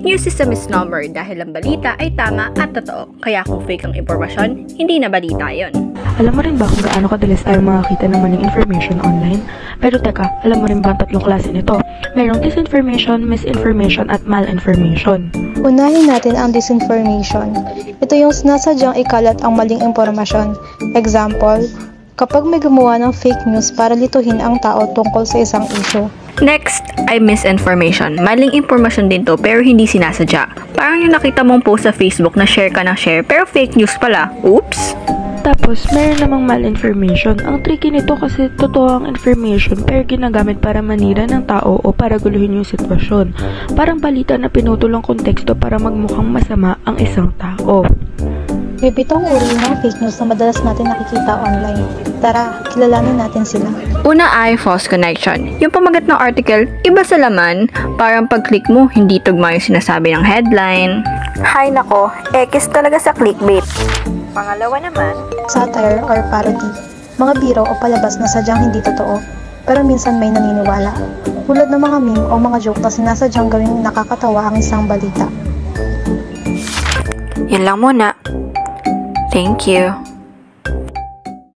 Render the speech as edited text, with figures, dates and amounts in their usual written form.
Fake news is a misnomer dahil ang balita ay tama at totoo. Kaya kung fake ang impormasyon, hindi na balita yon. Alam mo rin ba kung gaano kadalas tayo makakita ng maling information online? Pero teka, alam mo rin ba ang tatlong klase nito? Merong disinformation, misinformation at malinformation. Unahin natin ang disinformation. Ito yung sinasadyang ikalat ang maling impormasyon. Example, kapag may gumawa ng fake news para lituhin ang tao tungkol sa isang issue. Next ay misinformation. Maling impormasyon din to pero hindi sinasadya. Parang yung nakita mong post sa Facebook na share ka ng share pero fake news pala. Oops! Tapos, meron namang malinformation. Ang tricky nito kasi totoo ang information pero ginagamit para manira ng tao o para guluhin yung sitwasyon. Parang balita na pinutol ang konteksto para magmukhang masama ang isang tao. May 7 uri ng fake news na madalas natin nakikita online. Tara, kilalanin natin sila. Una ay false connection. Yung pamagat ng article, iba sa laman, parang pag-click mo, hindi tugma yung sinasabi ng headline. Hay nako, X talaga sa clickbait. Pangalawa naman, Satire or parody. Mga biro o palabas na sadyang hindi totoo, pero minsan may naniniwala. Tulad ng mga meme o mga joke na sinasadyang gawing nakakatawa ang isang balita. Yan lang muna. Thank you.